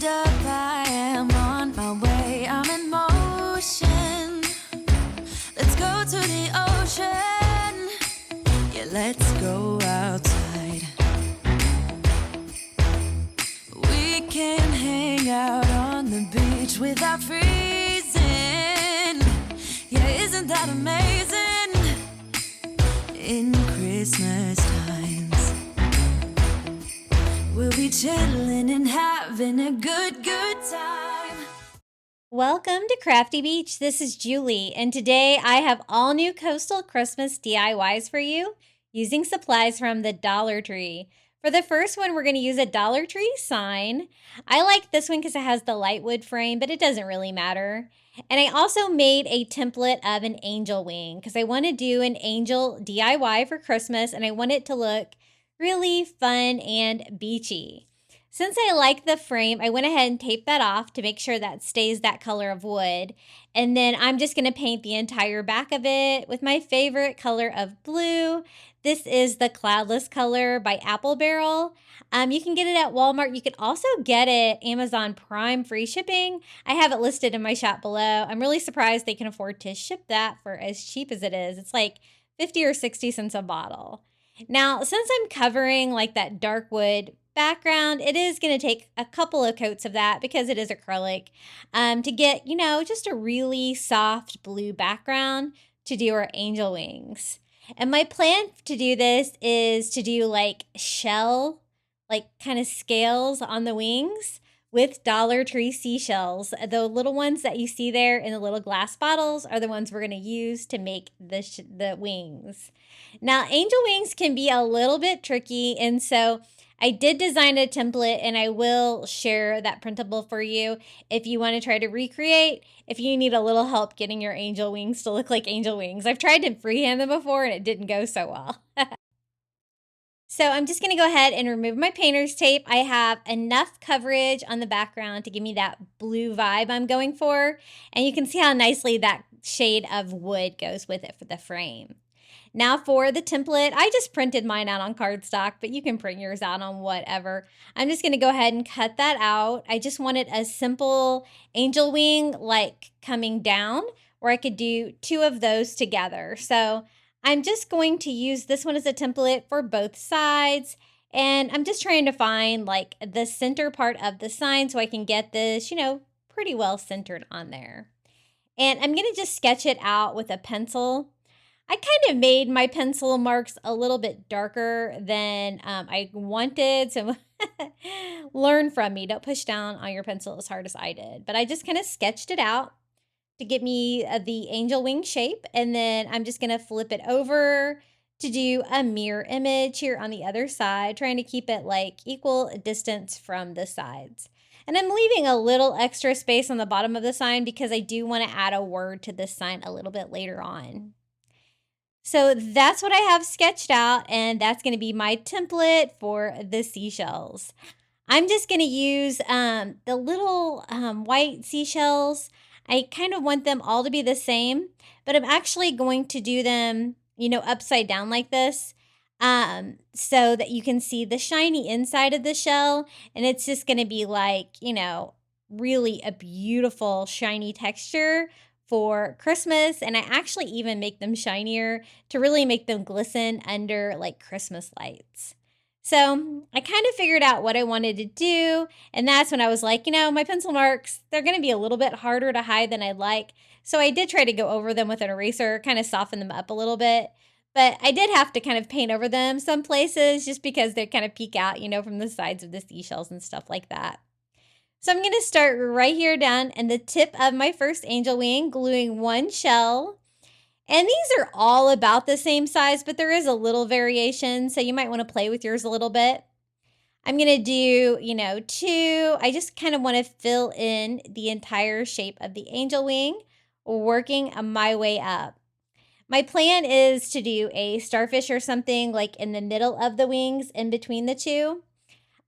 hold up, I am on my way, I'm in motion. Let's go to the ocean. Yeah, let's go outside. We can hang out on the beach without freezing. Yeah, isn't that amazing? In Christmas times, we'll be chilling and having a good time. Welcome to Crafty Beach. This is Julie, and today I have all new coastal Christmas DIYs for you using supplies from the Dollar Tree. For the first one, we're going to use a Dollar Tree sign. I like this one because it has the light wood frame, but it doesn't really matter. And I also made a template of an angel wing because I want to do an angel DIY for Christmas, and I want it to look really fun and beachy. Since I like the frame, I went ahead and taped that off to make sure that stays that color of wood. And then I'm just going to paint the entire back of it with my favorite color of blue. This is the Cloudless color by Apple Barrel. You can get it at Walmart. You can also get it Amazon Prime free shipping. I have it listed in my shop below. I'm really surprised they can afford to ship that for as cheap as it is. It's like 50 or 60 cents a bottle. Now, since I'm covering like that dark wood background, it is going to take a couple of coats of that because it is acrylic to get, just a really soft blue background to do our angel wings. And my plan to do this is to do like shell, like kind of scales on the wings with Dollar Tree seashells. The little ones that you see there in the little glass bottles are the ones we're going to use to make the wings. Now, angel wings can be a little bit tricky, and so I did design a template, and I will share that printable for you if you want to try to recreate, if you need a little help getting your angel wings to look like angel wings. I've tried to freehand them before, and it didn't go so well. So I'm just going to go ahead and remove my painter's tape. I have enough coverage on the background to give me that blue vibe I'm going for. And you can see how nicely that shade of wood goes with it for the frame. Now for the template, I just printed mine out on cardstock, but you can print yours out on whatever. I'm just going to go ahead and cut that out. I just wanted a simple angel wing like coming down where I could do two of those together. So I'm just going to use this one as a template for both sides. And I'm just trying to find like the center part of the sign so I can get this, pretty well centered on there. And I'm going to just sketch it out with a pencil. I kind of made my pencil marks a little bit darker than I wanted. So learn from me. Don't push down on your pencil as hard as I did. But I just kind of sketched it out to get me the angel wing shape. And then I'm just going to flip it over to do a mirror image here on the other side, trying to keep it like equal distance from the sides. And I'm leaving a little extra space on the bottom of the sign because I do want to add a word to this sign a little bit later on. So that's what I have sketched out, and that's going to be my template for the seashells. I'm just going to use the little white seashells. I kind of want them all to be the same, but I'm actually going to do them, upside down like this so that you can see the shiny inside of the shell, and it's just going to be like, really a beautiful shiny texture for Christmas. And I actually even make them shinier to really make them glisten under like Christmas lights. So I kind of figured out what I wanted to do. And that's when I was like, my pencil marks, they're going to be a little bit harder to hide than I'd like. So I did try to go over them with an eraser, kind of soften them up a little bit. But I did have to kind of paint over them some places just because they kind of peek out, from the sides of the seashells and stuff like that. So I'm going to start right here down in the tip of my first angel wing, gluing one shell. And these are all about the same size, but there is a little variation, so you might want to play with yours a little bit. I'm going to do, two. I just kind of want to fill in the entire shape of the angel wing, working my way up. My plan is to do a starfish or something like in the middle of the wings, in between the two.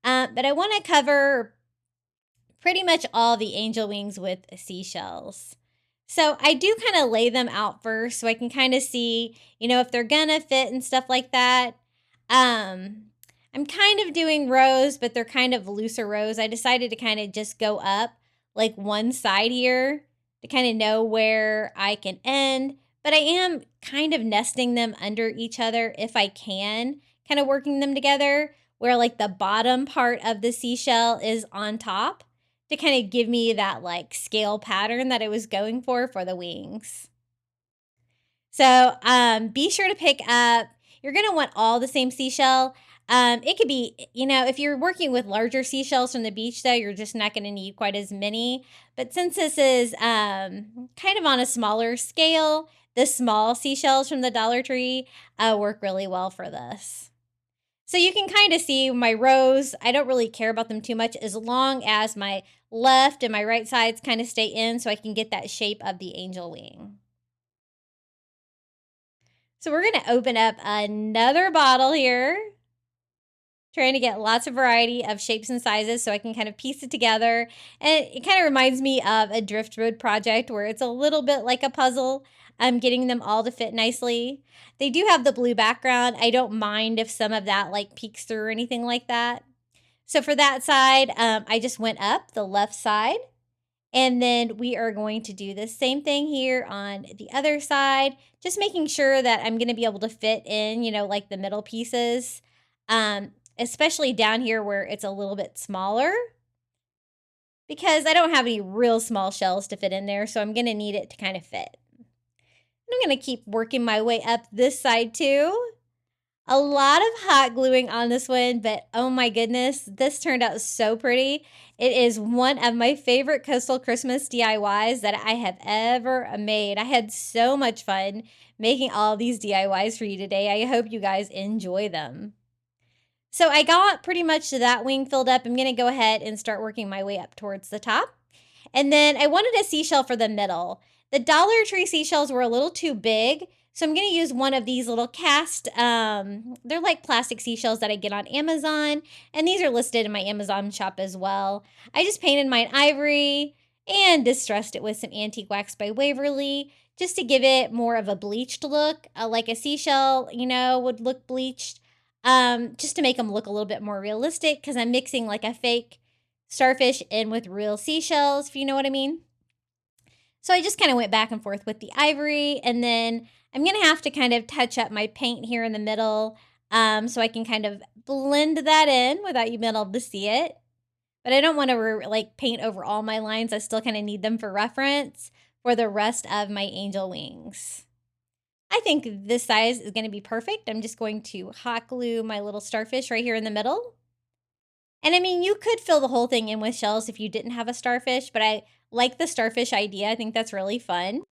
But I want to cover pretty much all the angel wings with seashells. So I do kind of lay them out first so I can kind of see, if they're gonna fit and stuff like that. I'm kind of doing rows, but they're kind of looser rows. I decided to kind of just go up like one side here to kind of know where I can end. But I am kind of nesting them under each other if I can, kind of working them together where like the bottom part of the seashell is on top to kind of give me that like scale pattern that I was going for the wings. So be sure to pick up, you're going to want all the same seashell. It could be, if you're working with larger seashells from the beach, though, you're just not going to need quite as many. But since this is kind of on a smaller scale, the small seashells from the Dollar Tree work really well for this. So you can kind of see my rows. I don't really care about them too much as long as my left and my right sides kind of stay in so I can get that shape of the angel wing. So we're going to open up another bottle here. Trying to get lots of variety of shapes and sizes so I can kind of piece it together. And it kind of reminds me of a driftwood project where it's a little bit like a puzzle. I'm getting them all to fit nicely. They do have the blue background. I don't mind if some of that like peeks through or anything like that. So for that side, I just went up the left side. And then we are going to do the same thing here on the other side, just making sure that I'm going to be able to fit in, like the middle pieces, especially down here where it's a little bit smaller because I don't have any real small shells to fit in there. So I'm going to need it to kind of fit. I'm going to keep working my way up this side too. A lot of hot gluing on this one, but oh my goodness, this turned out so pretty. It is one of my favorite coastal Christmas DIYs that I have ever made. I had so much fun making all these DIYs for you today. I hope you guys enjoy them. So I got pretty much that wing filled up. I'm going to go ahead and start working my way up towards the top. And then I wanted a seashell for the middle. The Dollar Tree seashells were a little too big. So I'm going to use one of these little cast, they're like plastic seashells that I get on Amazon. And these are listed in my Amazon shop as well. I just painted mine ivory and distressed it with some antique wax by Waverly just to give it more of a bleached look, like a seashell, would look bleached. Just to make them look a little bit more realistic because I'm mixing like a fake starfish in with real seashells, if you know what I mean. So I just kind of went back and forth with the ivory, and then I'm going to have to kind of touch up my paint here in the middle so I can kind of blend that in without you being able to see it. But I don't want to like paint over all my lines. I still kind of need them for reference for the rest of my angel wings. I think this size is going to be perfect. I'm just going to hot glue my little starfish right here in the middle. And I mean, you could fill the whole thing in with shells if you didn't have a starfish, but I like the starfish idea. I think that's really fun.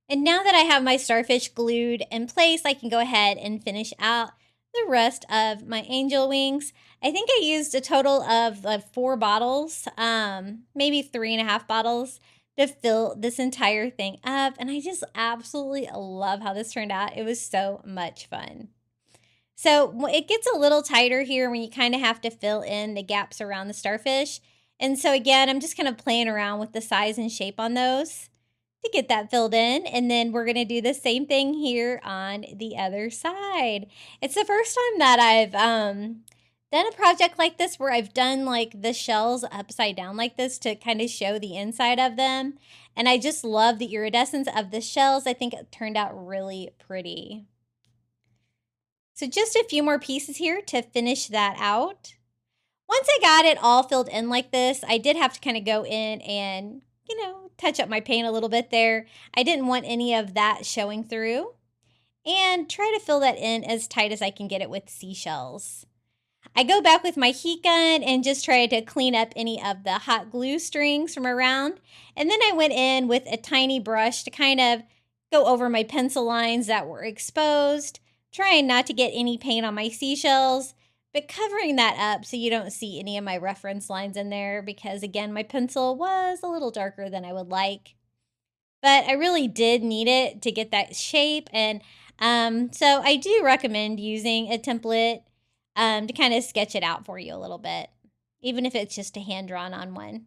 And now that I have my starfish glued in place, I can go ahead and finish out the rest of my angel wings. I think I used a total of 4 bottles, maybe 3.5 bottles to fill this entire thing up. And I just absolutely love how this turned out. It was so much fun. So it gets a little tighter here when you kind of have to fill in the gaps around the starfish. And so again, I'm just kind of playing around with the size and shape on those to get that filled in. And then we're going to do the same thing here on the other side. It's the first time that I've done a project like this where I've done like the shells upside down like this to kind of show the inside of them. And I just love the iridescence of the shells. I think it turned out really pretty. So just a few more pieces here to finish that out. Once I got it all filled in like this, I did have to kind of go in and, touch up my paint a little bit there. I didn't want any of that showing through. And try to fill that in as tight as I can get it with seashells. I go back with my heat gun and just try to clean up any of the hot glue strings from around. And then I went in with a tiny brush to kind of go over my pencil lines that were exposed, trying not to get any paint on my seashells, but covering that up so you don't see any of my reference lines in there because, again, my pencil was a little darker than I would like. But I really did need it to get that shape, and so I do recommend using a template to kind of sketch it out for you a little bit, even if it's just a hand-drawn on one.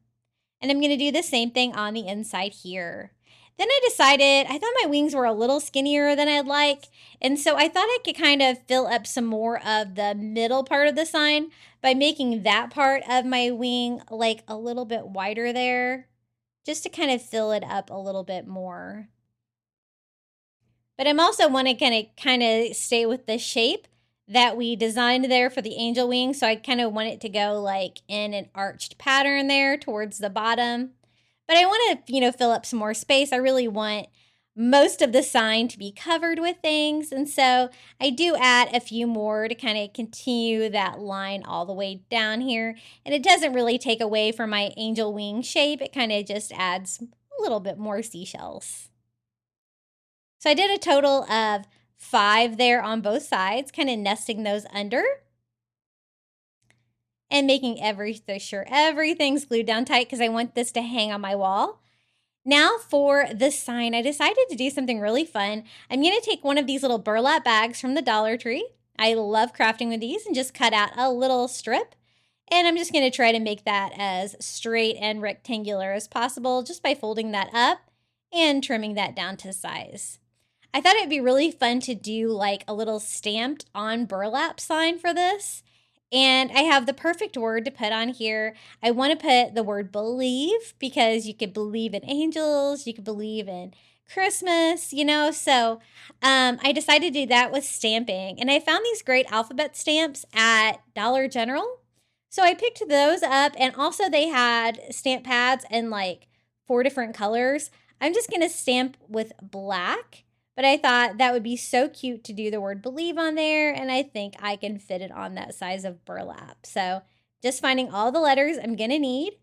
And I'm going to do the same thing on the inside here. Then I decided, I thought my wings were a little skinnier than I'd like. And so I thought I could kind of fill up some more of the middle part of the sign by making that part of my wing like a little bit wider there, just to kind of fill it up a little bit more. But I'm also want to kind of stay with the shape that we designed there for the angel wing. So I kind of want it to go like in an arched pattern there towards the bottom. But I want to, fill up some more space. I really want most of the sign to be covered with things. And so I do add a few more to kind of continue that line all the way down here. And it doesn't really take away from my angel wing shape. It kind of just adds a little bit more seashells. So I did a total of 5 there on both sides, kind of nesting those under and making sure everything's glued down tight because I want this to hang on my wall. Now for the sign, I decided to do something really fun. I'm going to take one of these little burlap bags from the Dollar Tree. I love crafting with these, and just cut out a little strip. And I'm just going to try to make that as straight and rectangular as possible just by folding that up and trimming that down to size. I thought it'd be really fun to do like a little stamped on burlap sign for this. And I have the perfect word to put on here. I want to put the word believe, because you could believe in angels, you could believe in Christmas, So I decided to do that with stamping. And I found these great alphabet stamps at Dollar General. So I picked those up, and also they had stamp pads in like 4 different colors. I'm just going to stamp with black. But I thought that would be so cute to do the word believe on there, and I think I can fit it on that size of burlap. So just finding all the letters I'm going to need.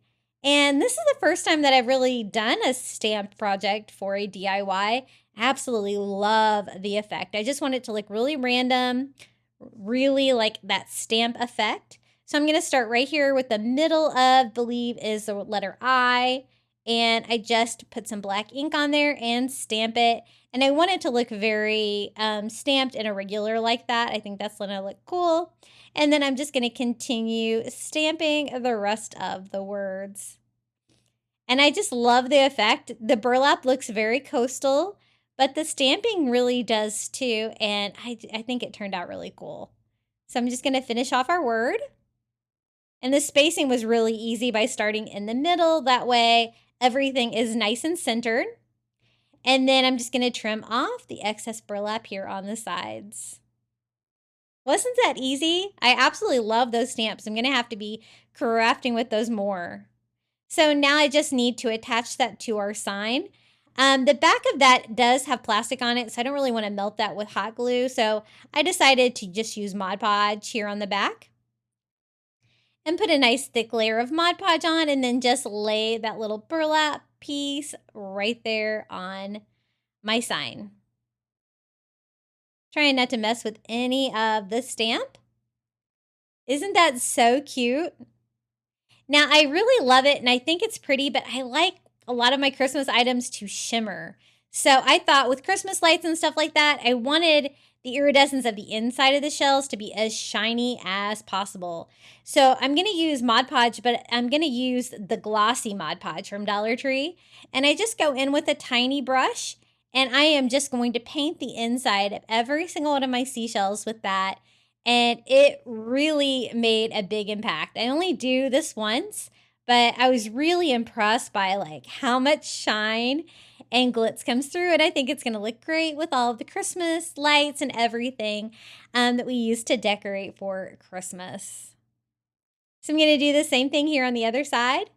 And this is the first time that I've really done a stamped project for a DIY. Absolutely love the effect. I just want it to look really random, really like that stamp effect. So I'm going to start right here with the middle of believe is the letter I. And I just put some black ink on there and stamp it. And I want it to look very stamped and irregular like that. I think that's going to look cool. And then I'm just going to continue stamping the rest of the words. And I just love the effect. The burlap looks very coastal, but the stamping really does too. And I think it turned out really cool. So I'm just going to finish off our word. And the spacing was really easy by starting in the middle. That way everything is nice and centered. And then I'm just going to trim off the excess burlap here on the sides. Wasn't that easy? I absolutely love those stamps. I'm going to have to be crafting with those more. So now I just need to attach that to our sign. The back of that does have plastic on it, so I don't really want to melt that with hot glue. So I decided to just use Mod Podge here on the back. And put a nice thick layer of Mod Podge on, and then just lay that little burlap piece right there on my sign. Trying not to mess with any of the stamp. Isn't that so cute? Now, I really love it, and I think it's pretty, but I like a lot of my Christmas items to shimmer. So I thought with Christmas lights and stuff like that, I wanted the iridescence of the inside of the shells to be as shiny as possible. So I'm going to use Mod Podge, but I'm going to use the glossy Mod Podge from Dollar Tree. And I just go in with a tiny brush, and I am just going to paint the inside of every single one of my seashells with that. And it really made a big impact. I only do this once, but I was really impressed by like how much shine and glitz comes through. And I think it's going to look great with all of the Christmas lights and everything that we use to decorate for Christmas. So I'm going to do the same thing here on the other side.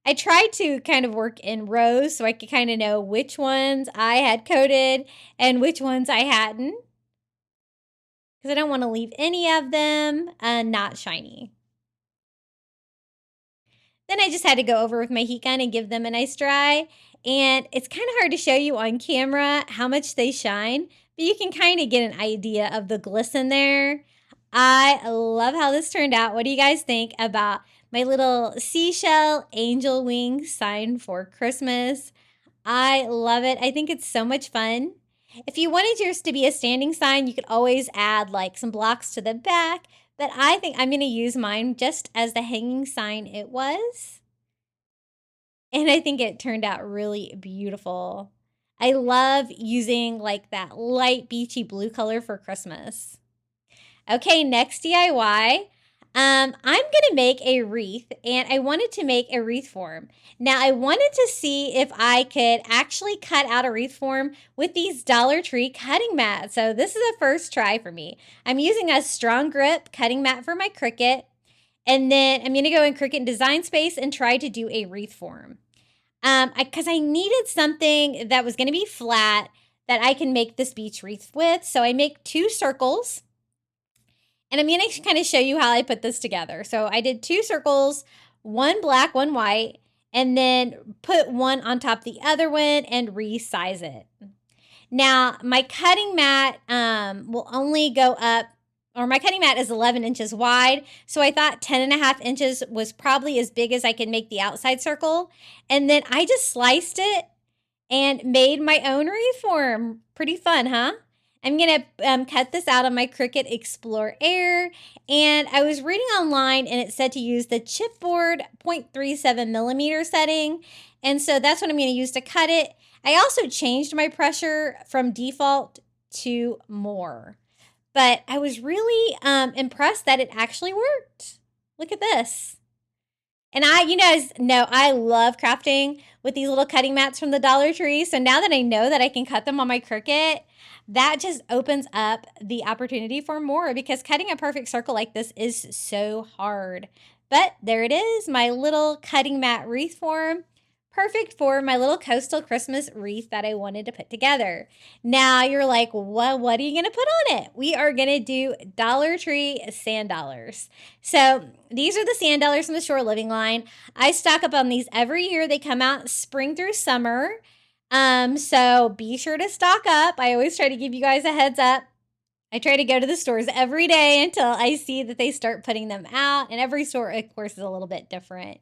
I tried to kind of work in rows so I could kind of know which ones I had coated and which ones I hadn't, because I don't want to leave any of them not shiny. Then I just had to go over with my heat gun and give them a nice dry. And it's kind of hard to show you on camera how much they shine, but you can kind of get an idea of the glisten there. I love how this turned out. What do you guys think about my little seashell angel wing sign for Christmas? I love it. I think it's so much fun. If you wanted yours to be a standing sign, you could always add like some blocks to the back, but I think I'm going to use mine just as the hanging sign it was. And I think it turned out really beautiful. I love using like that light beachy blue color for Christmas. Okay, next DIY. I'm going to make a wreath, and I wanted to make a wreath form. Now, I wanted to see if I could actually cut out a wreath form with these Dollar Tree cutting mats. So this is a first try for me. I'm using a strong grip cutting mat for my Cricut, and then I'm going to go in Cricut Design Space and try to do a wreath form. Because I needed something that was going to be flat that I can make this beach wreath with. So I make 2 circles. And I'm going to kind of show you how I put this together. So I did 2 circles, one black, one white, and then put one on top of the other one and resize it. Now, my cutting mat will only go up, or my cutting mat is 11 inches wide. So I thought 10.5 inches was probably as big as I could make the outside circle. And then I just sliced it and made my own wreath form. Pretty fun, huh? I'm going to cut this out on my Cricut Explore Air, and I was reading online and it said to use the chipboard 0.37 millimeter setting, and so that's what I'm going to use to cut it. I also changed my pressure from default to more, but I was really impressed that it actually worked. Look at this. And you guys know I love crafting with these little cutting mats from the Dollar Tree. So now that I know that I can cut them on my Cricut, that just opens up the opportunity for more, because cutting a perfect circle like this is so hard. But there it is, my little cutting mat wreath form. Perfect for my little coastal Christmas wreath that I wanted to put together. Now you're like, well, what are you going to put on it? We are going to do Dollar Tree sand dollars. So these are the sand dollars from the Shore Living line. I stock up on these every year. They come out spring through summer. So be sure to stock up. I always try to give you guys a heads up. I try to go to the stores every day until I see that they start putting them out. And every store, of course, is a little bit different.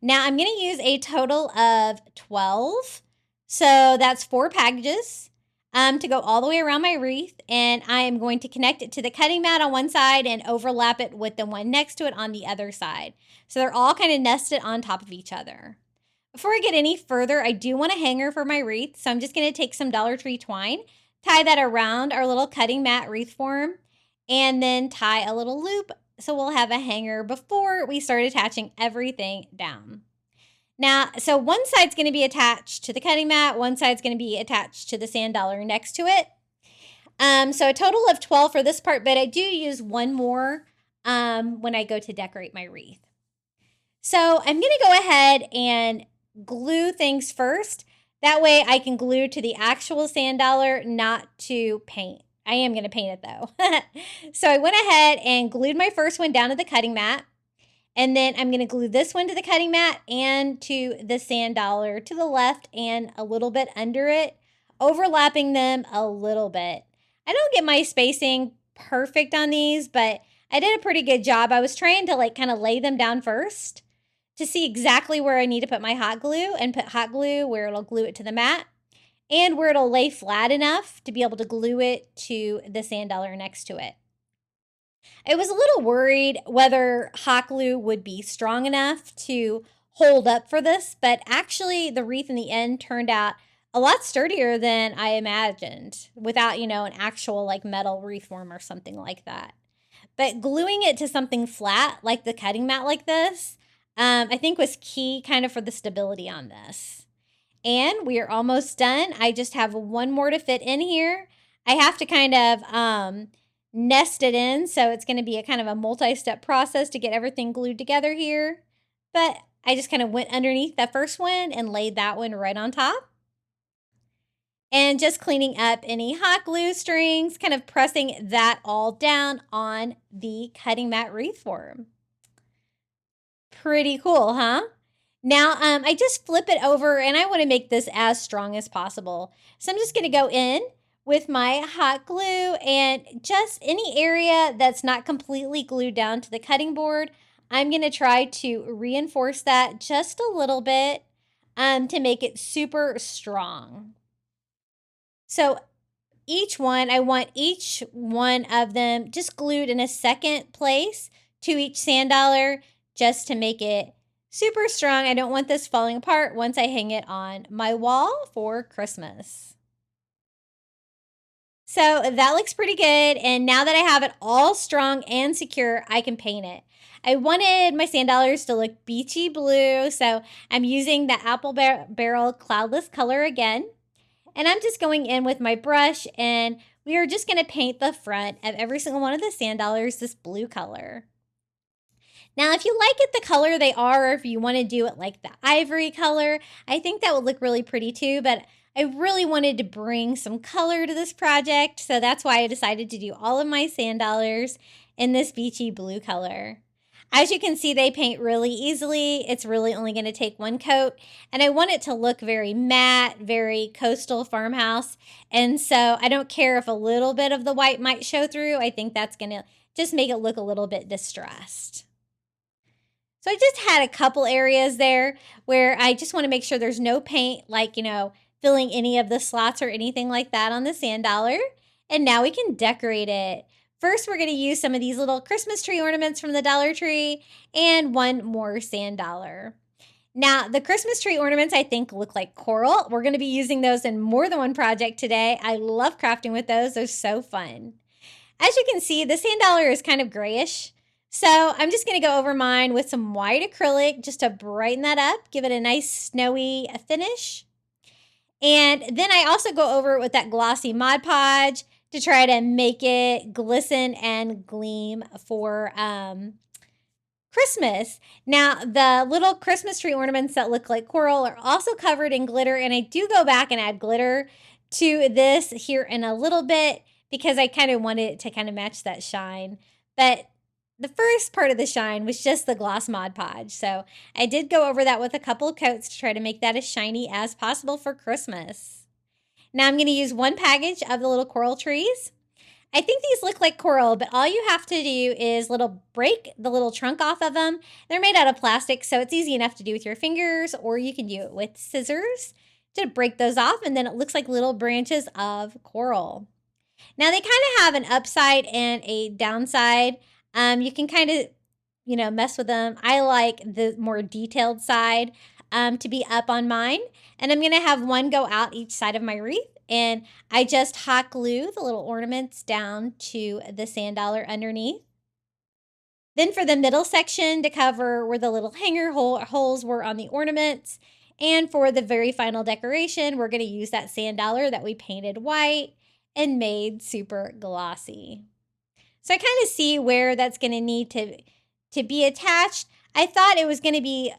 Now, I'm going to use a total of 12. So that's 4 packages to go all the way around my wreath. And I am going to connect it to the cutting mat on one side and overlap it with the one next to it on the other side. So they're all kind of nested on top of each other. Before I get any further, I do want a hanger for my wreath. So I'm just going to take some Dollar Tree twine, tie that around our little cutting mat wreath form, and then tie a little loop so we'll have a hanger before we start attaching everything down. Now, so one side's going to be attached to the cutting mat, one side's going to be attached to the sand dollar next to it. So a total of 12 for this part, but I do use one more when I go to decorate my wreath. So I'm going to go ahead and glue things first. That way I can glue to the actual sand dollar, not to paint. I am going to paint it though. So I went ahead and glued my first one down to the cutting mat. And then I'm going to glue this one to the cutting mat and to the sand dollar to the left and a little bit under it, overlapping them a little bit. I don't get my spacing perfect on these, but I did a pretty good job. I was trying to like kind of lay them down first to see exactly where I need to put my hot glue, and put hot glue where it'll glue it to the mat and where it'll lay flat enough to be able to glue it to the sand dollar next to it. I was a little worried whether hot glue would be strong enough to hold up for this, but actually the wreath in the end turned out a lot sturdier than I imagined without, an actual like metal wreath form or something like that. But gluing it to something flat like the cutting mat like this, I think was key kind of for the stability on this. And we are almost done. I just have one more to fit in here. I have to kind of nest it in, so it's going to be a kind of a multi-step process to get everything glued together here. But I just kind of went underneath that first one and laid that one right on top. And just cleaning up any hot glue strings, kind of pressing that all down on the cutting mat wreath form. Pretty cool, huh? Now, I just flip it over, and I want to make this as strong as possible. So I'm just going to go in with my hot glue, and just any area that's not completely glued down to the cutting board, I'm going to try to reinforce that just a little bit to make it super strong. So I want each one of them just glued in a second place to each sand dollar, just to make it super strong. I don't want this falling apart once I hang it on my wall for Christmas. So that looks pretty good. And now that I have it all strong and secure, I can paint it. I wanted my sand dollars to look beachy blue, so I'm using the apple barrel cloudless color again. And I'm just going in with my brush, and we are just going to paint the front of every single one of the sand dollars this blue color. Now, if you like it the color they are, or if you want to do it like the ivory color, I think that would look really pretty too, but I really wanted to bring some color to this project, so that's why I decided to do all of my sand dollars in this beachy blue color. As you can see, they paint really easily. It's really only going to take one coat, and I want it to look very matte, very coastal farmhouse, and so I don't care if a little bit of the white might show through. I think that's going to just make it look a little bit distressed. So I just had a couple areas there where I just want to make sure there's no paint, like, filling any of the slots or anything like that on the sand dollar. And now we can decorate it. First, we're going to use some of these little Christmas tree ornaments from the Dollar Tree and one more sand dollar. Now, the Christmas tree ornaments, I think, look like coral. We're going to be using those in more than one project today. I love crafting with those. They're so fun. As you can see, the sand dollar is kind of grayish. So I'm just going to go over mine with some white acrylic just to brighten that up, give it a nice snowy finish. And then I also go over it with that glossy Mod Podge to try to make it glisten and gleam for Christmas. Now, the little Christmas tree ornaments that look like coral are also covered in glitter, and I do go back and add glitter to this here in a little bit because I kind of wanted it to kind of match that shine. But the first part of the shine was just the gloss Mod Podge. So I did go over that with a couple of coats to try to make that as shiny as possible for Christmas. Now I'm going to use one package of the little coral trees. I think these look like coral, but all you have to do is break the little trunk off of them. They're made out of plastic, so it's easy enough to do with your fingers, or you can do it with scissors to break those off, and then it looks like little branches of coral. Now they kind of have an upside and a downside. You can kind of, mess with them. I like the more detailed side to be up on mine. And I'm going to have one go out each side of my wreath. And I just hot glue the little ornaments down to the sand dollar underneath. Then for the middle section to cover where the little hanger holes were on the ornaments. And for the very final decoration, we're going to use that sand dollar that we painted white and made super glossy. So I kind of see where that's going to need to be attached. I thought it was going to be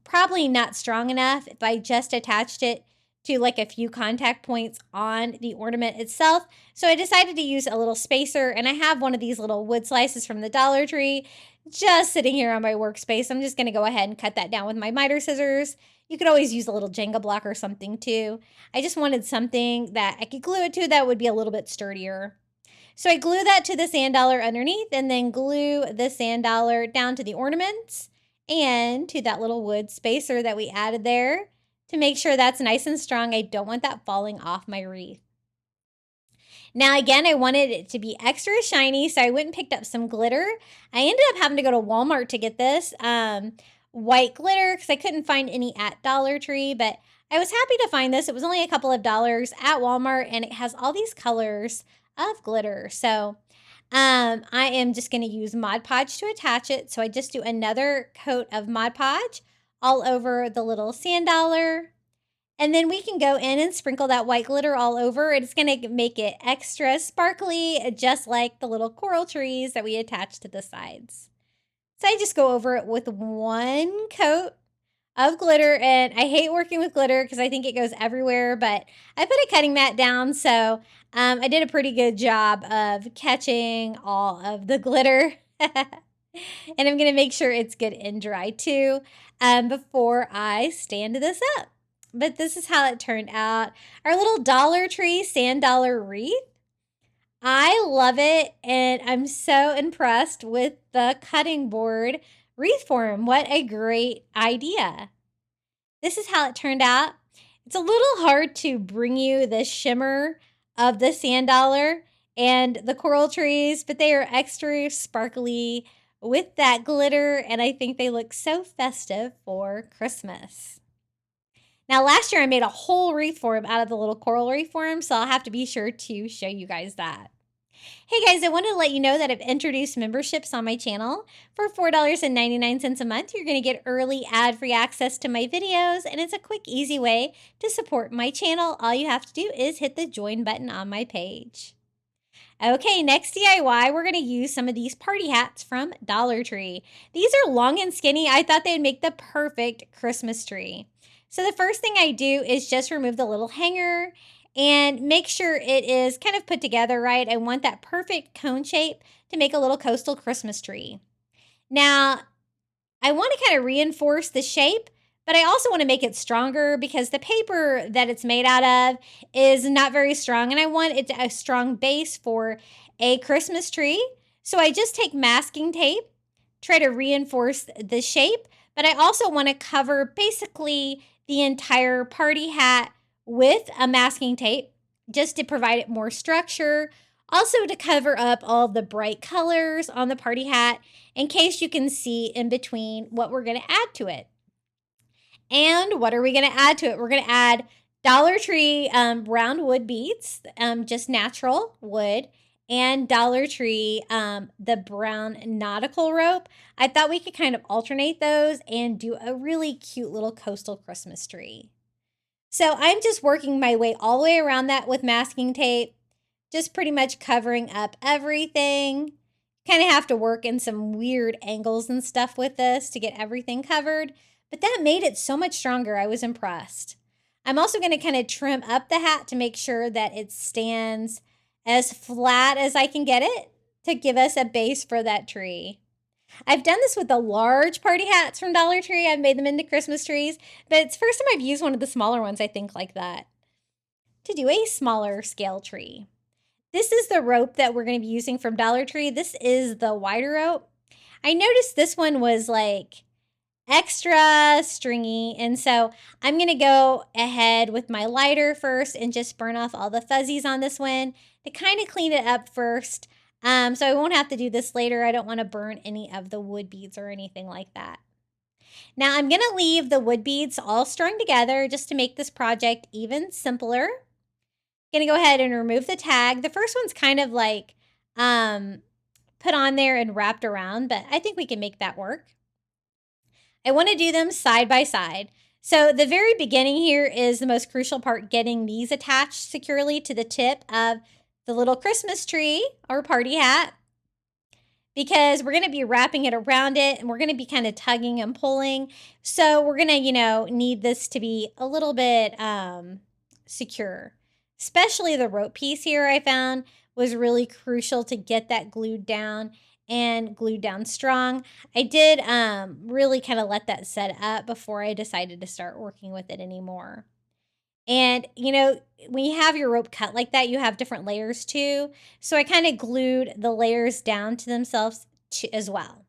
probably not strong enough if I just attached it to like a few contact points on the ornament itself. So I decided to use a little spacer, and I have one of these little wood slices from the Dollar Tree just sitting here on my workspace. I'm just going to go ahead and cut that down with my miter scissors. You could always use a little Jenga block or something too. I just wanted something that I could glue it to that would be a little bit sturdier. So I glue that to the sand dollar underneath, and then glue the sand dollar down to the ornaments and to that little wood spacer that we added there to make sure that's nice and strong. I don't want that falling off my wreath. Now again, I wanted it to be extra shiny, so I went and picked up some glitter. I ended up having to go to Walmart to get this white glitter because I couldn't find any at Dollar Tree, but I was happy to find this. It was only a couple of dollars at Walmart, and it has all these colors of glitter. So I am just going to use Mod Podge to attach it. So I just do another coat of Mod Podge all over the little sand dollar. And then we can go in and sprinkle that white glitter all over. It's going to make it extra sparkly, just like the little coral trees that we attached to the sides. So I just go over it with one coat of glitter, and I hate working with glitter because I think it goes everywhere, but I put a cutting mat down, so I did a pretty good job of catching all of the glitter. And I'm going to make sure it's good and dry too before I stand this up. But this is how it turned out. Our little Dollar Tree sand dollar wreath. I love it, and I'm so impressed with the cutting board wreath form. What a great idea. This is how it turned out. It's a little hard to bring you the shimmer of the sand dollar and the coral trees, but they are extra sparkly with that glitter, and I think they look so festive for Christmas. Now, last year I made a whole wreath for him out of the little coral reef for him, so I'll have to be sure to show you guys that. Hey guys, I wanted to let you know that I've introduced memberships on my channel. For $4.99 a month, you're going to get early ad-free access to my videos, and it's a quick, easy way to support my channel. All you have to do is hit the join button on my page. Okay, next DIY, we're going to use some of these party hats from Dollar Tree. These are long and skinny. I thought they'd make the perfect Christmas tree. So the first thing I do is just remove the little hanger and make sure it is kind of put together right. I want that perfect cone shape to make a little coastal Christmas tree. Now, I want to kind of reinforce the shape, but I also want to make it stronger because the paper that it's made out of is not very strong, and I want it a strong base for a Christmas tree. So I just take masking tape, try to reinforce the shape, but I also want to cover basically the entire party hat with a masking tape just to provide it more structure. Also to cover up all the bright colors on the party hat in case you can see in between what we're going to add to it. And what are we going to add to it? We're going to add Dollar Tree round wood beads, just natural wood, and Dollar Tree the brown nautical rope. I thought we could kind of alternate those and do a really cute little coastal Christmas tree. So I'm just working my way all the way around that with masking tape, just pretty much covering up everything. Kind of have to work in some weird angles and stuff with this to get everything covered, but that made it so much stronger. I was impressed. I'm also going to kind of trim up the hat to make sure that it stands as flat as I can get it to give us a base for that tree. I've done this with the large party hats from Dollar Tree. I've made them into Christmas trees, but it's the first time I've used one of the smaller ones, I think, like that, to do a smaller scale tree. This is the rope that we're going to be using from Dollar Tree. This is the wider rope. I noticed this one was like extra stringy, and so I'm going to go ahead with my lighter first and just burn off all the fuzzies on this one to kind of clean it up first. So I won't have to do this later. I don't want to burn any of the wood beads or anything like that. Now I'm going to leave the wood beads all strung together just to make this project even simpler. Going to go ahead and remove the tag. The first one's kind of like put on there and wrapped around, but I think we can make that work. I want to do them side by side. So the very beginning here is the most crucial part, getting these attached securely to the tip of the little Christmas tree or party hat, because we're going to be wrapping it around it and we're going to be kind of tugging and pulling. So we're going to, need this to be a little bit secure. Especially the rope piece here I found was really crucial to get that glued down and glued down strong. I did really kind of let that set up before I decided to start working with it anymore. And, when you have your rope cut like that, you have different layers too. So I kind of glued the layers down to themselves as well.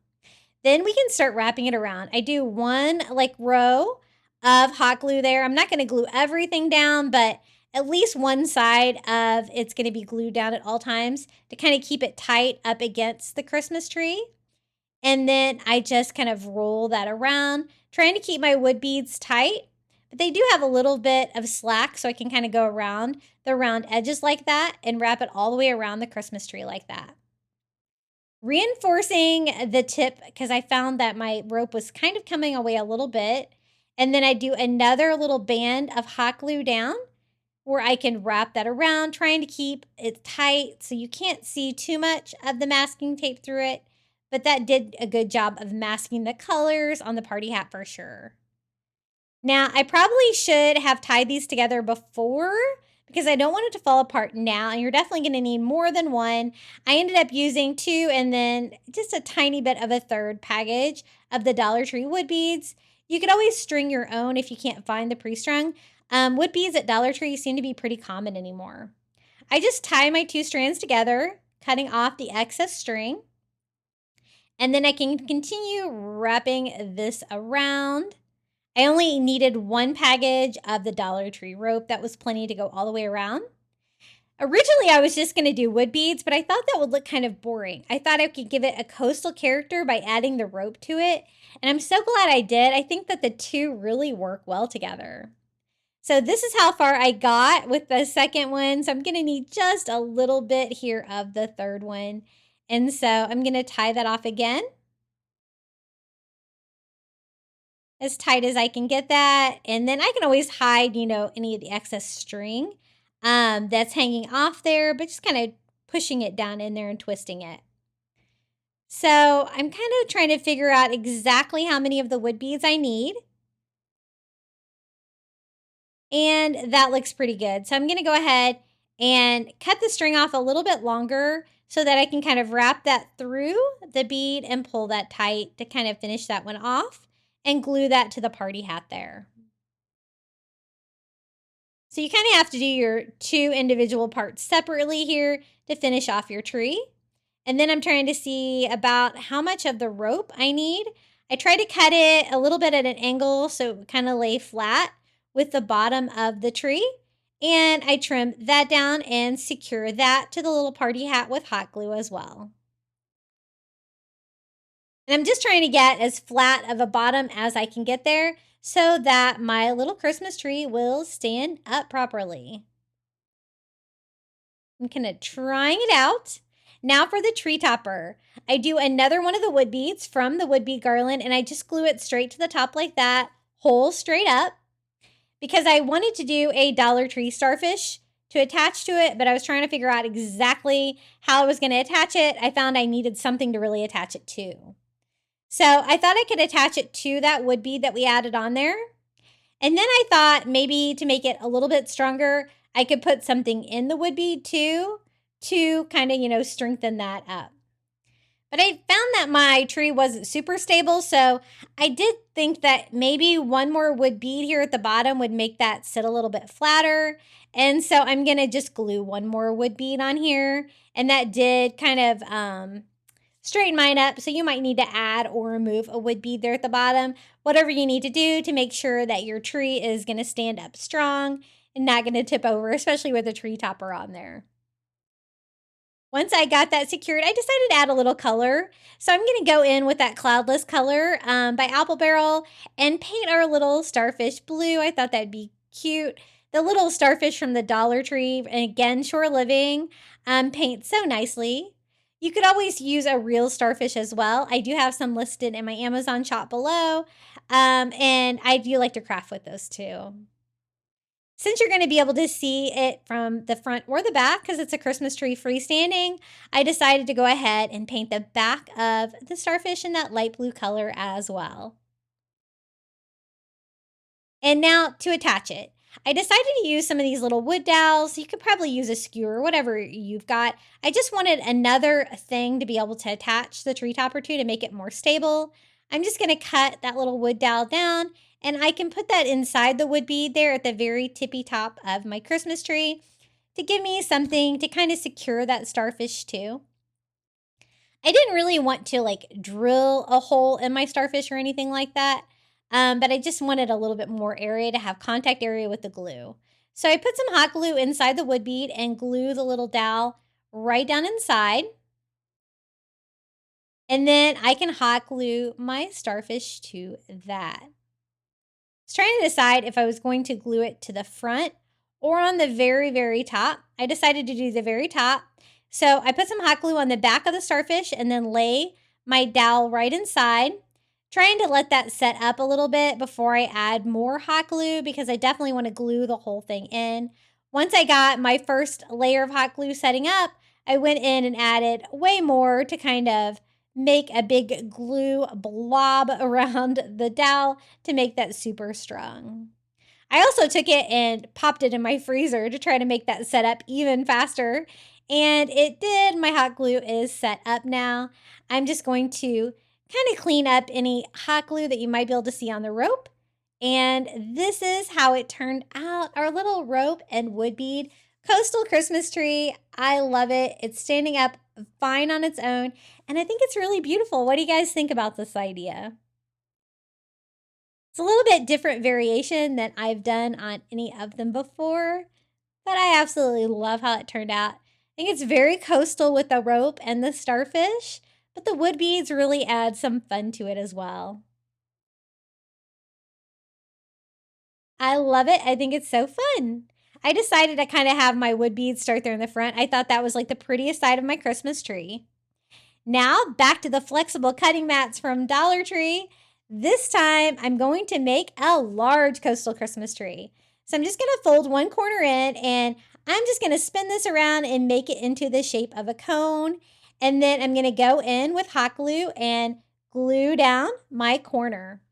Then we can start wrapping it around. I do one row of hot glue there. I'm not going to glue everything down, but at least one side of it's going to be glued down at all times to kind of keep it tight up against the Christmas tree. And then I just kind of roll that around, trying to keep my wood beads tight. But they do have a little bit of slack, so I can kind of go around the round edges like that and wrap it all the way around the Christmas tree like that. Reinforcing the tip, because I found that my rope was kind of coming away a little bit. And then I do another little band of hot glue down where I can wrap that around, trying to keep it tight so you can't see too much of the masking tape through it. But that did a good job of masking the colors on the party hat for sure. Now, I probably should have tied these together before because I don't want it to fall apart now, and you're definitely going to need more than one. I ended up using 2 and then just a tiny bit of a third package of the Dollar Tree wood beads. You could always string your own if you can't find the pre-strung. Wood beads at Dollar Tree seem to be pretty common anymore. I just tie my 2 strands together, cutting off the excess string. And then I can continue wrapping this around. I only needed 1 package of the Dollar Tree rope. That was plenty to go all the way around. Originally, I was just going to do wood beads, but I thought that would look kind of boring. I thought I could give it a coastal character by adding the rope to it, and I'm so glad I did. I think that the two really work well together. So this is how far I got with the second one. So I'm going to need just a little bit here of the third one. And so I'm going to tie that off again. As tight as I can get that. And then I can always hide, any of the excess string that's hanging off there, but just kind of pushing it down in there and twisting it. So I'm kind of trying to figure out exactly how many of the wood beads I need. And that looks pretty good. So I'm going to go ahead and cut the string off a little bit longer so that I can kind of wrap that through the bead and pull that tight to kind of finish that one off and glue that to the party hat there. So you kind of have to do your two individual parts separately here to finish off your tree. And then I'm trying to see about how much of the rope I need. I try to cut it a little bit at an angle so it would kind of lay flat with the bottom of the tree. And I trim that down and secure that to the little party hat with hot glue as well. And I'm just trying to get as flat of a bottom as I can get there so that my little Christmas tree will stand up properly. I'm kind of trying it out. Now for the tree topper. I do another one of the wood beads from the wood bead garland and I just glue it straight to the top like that, hole straight up, because I wanted to do a Dollar Tree starfish to attach to it, but I was trying to figure out exactly how I was going to attach it. I found I needed something to really attach it to. So I thought I could attach it to that wood bead that we added on there. And then I thought maybe to make it a little bit stronger, I could put something in the wood bead too to kind of, strengthen that up. But I found that my tree wasn't super stable, so I did think that maybe one more wood bead here at the bottom would make that sit a little bit flatter. And so I'm going to just glue one more wood bead on here. And that did kind of straighten mine up. So you might need to add or remove a wood bead there at the bottom. Whatever you need to do to make sure that your tree is going to stand up strong and not going to tip over, especially with a tree topper on there. Once I got that secured, I decided to add a little color. So I'm going to go in with that Cloudless color by Apple Barrel and paint our little starfish blue. I thought that'd be cute. The little starfish from the Dollar Tree, and again, Shore Living, paints so nicely. You could always use a real starfish as well. I do have some listed in my Amazon shop below, and I do like to craft with those too. Since you're going to be able to see it from the front or the back because it's a Christmas tree freestanding, I decided to go ahead and paint the back of the starfish in that light blue color as well. And now to attach it. I decided to use some of these little wood dowels. You could probably use a skewer, whatever you've got. I just wanted another thing to be able to attach the tree topper to make it more stable. I'm just going to cut that little wood dowel down and I can put that inside the wood bead there at the very tippy top of my Christmas tree to give me something to kind of secure that starfish to. I didn't really want to drill a hole in my starfish or anything like that. But I just wanted a little bit more area to have contact area with the glue. So I put some hot glue inside the wood bead and glue the little dowel right down inside. And then I can hot glue my starfish to that. I was trying to decide if I was going to glue it to the front or on the very, very top. I decided to do the very top. So I put some hot glue on the back of the starfish and then lay my dowel right inside. Trying to let that set up a little bit before I add more hot glue because I definitely want to glue the whole thing in. Once I got my first layer of hot glue setting up, I went in and added way more to kind of make a big glue blob around the dowel to make that super strong. I also took it and popped it in my freezer to try to make that setup even faster. And it did. My hot glue is set up now. I'm just going to kind of clean up any hot glue that you might be able to see on the rope. And this is how it turned out, our little rope and wood bead coastal Christmas tree. I love it. It's standing up fine on its own. And I think it's really beautiful. What do you guys think about this idea? It's a little bit different variation than I've done on any of them before, but I absolutely love how it turned out. I think it's very coastal with the rope and the starfish, but the wood beads really add some fun to it as well. I love it. I think it's so fun. I decided to kind of have my wood beads start there in the front. I thought that was like the prettiest side of my Christmas tree. Now back to the flexible cutting mats from Dollar Tree. This time I'm going to make a large coastal Christmas tree. So I'm just going to fold one corner in and I'm just going to spin this around and make it into the shape of a cone. And then I'm going to go in with hot glue and glue down my corner.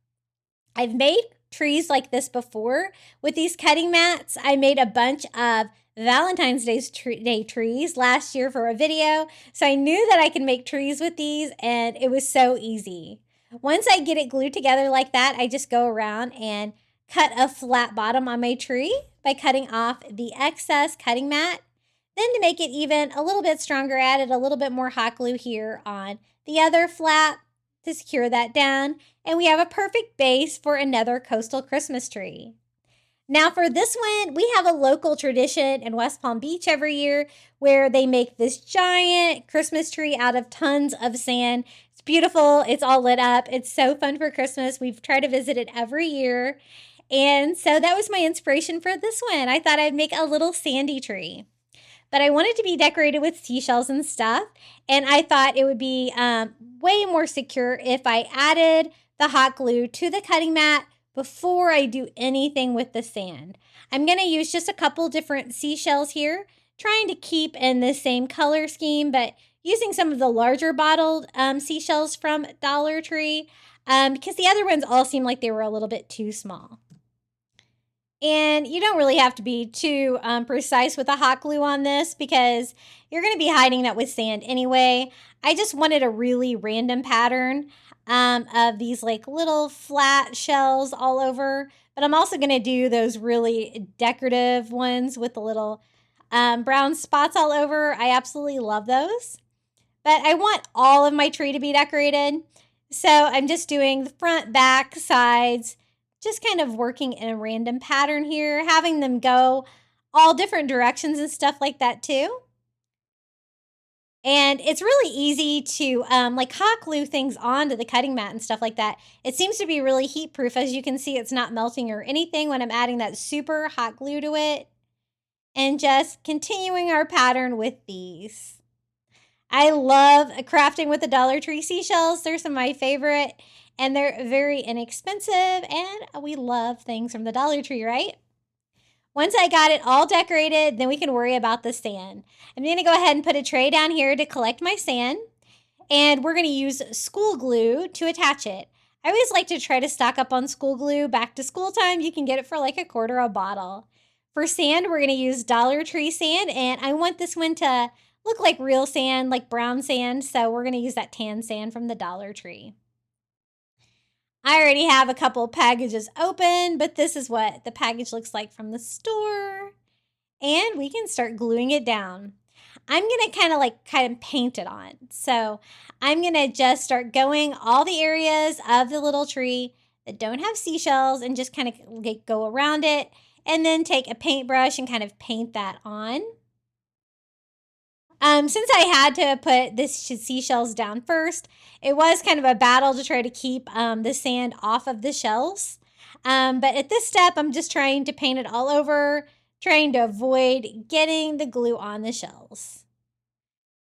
I've made trees like this before with these cutting mats. I made a bunch of Valentine's Day trees last year for a video. So I knew that I could make trees with these and it was so easy. Once I get it glued together like that, I just go around and cut a flat bottom on my tree by cutting off the excess cutting mat. Then to make it even a little bit stronger, I added a little bit more hot glue here on the other flap to secure that down. And we have a perfect base for another coastal Christmas tree. Now for this one, we have a local tradition in West Palm Beach every year where they make this giant Christmas tree out of tons of sand. It's beautiful. It's all lit up. It's so fun for Christmas. We've tried to visit it every year. And so that was my inspiration for this one. I thought I'd make a little sandy tree. But I wanted to be decorated with seashells and stuff. And I thought it would be way more secure if I added the hot glue to the cutting mat before I do anything with the sand. I'm going to use just a couple different seashells here, trying to keep in the same color scheme, but using some of the larger bottled seashells from Dollar Tree because the other ones all seemed like they were a little bit too small. And you don't really have to be too precise with the hot glue on this because you're going to be hiding that with sand anyway. I just wanted a really random pattern of these like little flat shells all over. But I'm also going to do those really decorative ones with the little brown spots all over. I absolutely love those. But I want all of my tree to be decorated. So I'm just doing the front, back, sides, just kind of working in a random pattern here, having them go all different directions and stuff like that too. And it's really easy to like hot glue things onto the cutting mat and stuff like that. It seems to be really heat proof. As you can see, it's not melting or anything when I'm adding that super hot glue to it. And just continuing our pattern with these. I love crafting with the Dollar Tree seashells. They're some of my favorite. And they're very inexpensive, and we love things from the Dollar Tree, right? Once I got it all decorated, then we can worry about the sand. I'm going to go ahead and put a tray down here to collect my sand, and we're going to use school glue to attach it. I always like to try to stock up on school glue. Back to school time, you can get it for like $1 a bottle. For sand, we're going to use Dollar Tree sand, and I want this one to look like real sand, like brown sand, so we're going to use that tan sand from the Dollar Tree. I already have a couple packages open, but this is what the package looks like from the store. And we can start gluing it down. I'm going to kind of paint it on. So I'm going to just start going all the areas of the little tree that don't have seashells and just kind of go around it and then take a paintbrush and kind of paint that on. Since I had to put the seashells down first, it was kind of a battle to try to keep the sand off of the shells. But at this step, I'm just trying to paint it all over, trying to avoid getting the glue on the shells.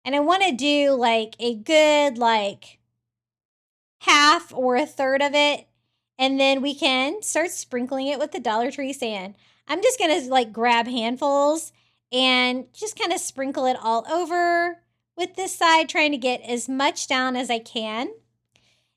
And I want to do like a good half or a third of it. And then we can start sprinkling it with the Dollar Tree sand. I'm just going to grab handfuls and just kind of sprinkle it all over with this side, trying to get as much down as I can.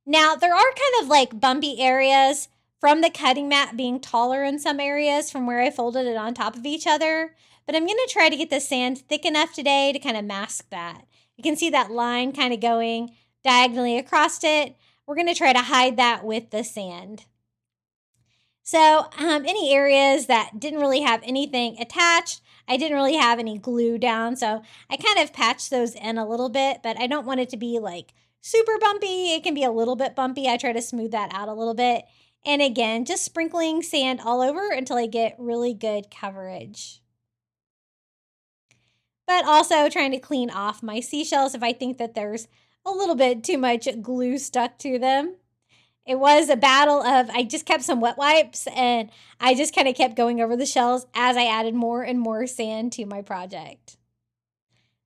Now, there are kind of bumpy areas from the cutting mat being taller in some areas from where I folded it on top of each other. But I'm going to try to get the sand thick enough today to kind of mask that. You can see that line kind of going diagonally across it. We're going to try to hide that with the sand. So any areas that didn't really have anything attached, I didn't really have any glue down, so I kind of patched those in a little bit, but I don't want it to be super bumpy. It can be a little bit bumpy. I try to smooth that out a little bit. And again, just sprinkling sand all over until I get really good coverage. But also trying to clean off my seashells if I think that there's a little bit too much glue stuck to them. It was a battle of, I just kept some wet wipes and I just kind of kept going over the shells as I added more and more sand to my project.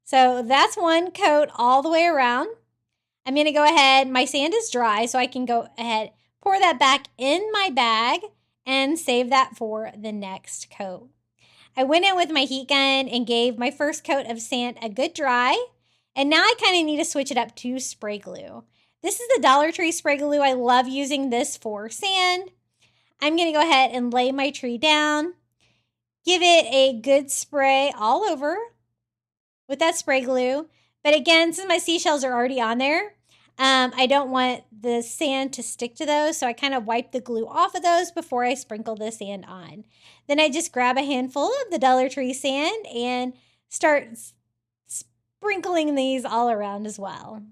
So that's one coat all the way around. I'm going to go ahead, my sand is dry, so I can go ahead, pour that back in my bag and save that for the next coat. I went in with my heat gun and gave my first coat of sand a good dry. And now I kind of need to switch it up to spray glue. This is the Dollar Tree spray glue. I love using this for sand. I'm going to go ahead and lay my tree down, give it a good spray all over with that spray glue. But again, since my seashells are already on there, I don't want the sand to stick to those, so I kind of wipe the glue off of those before I sprinkle the sand on. Then I just grab a handful of the Dollar Tree sand and start sprinkling these all around as well.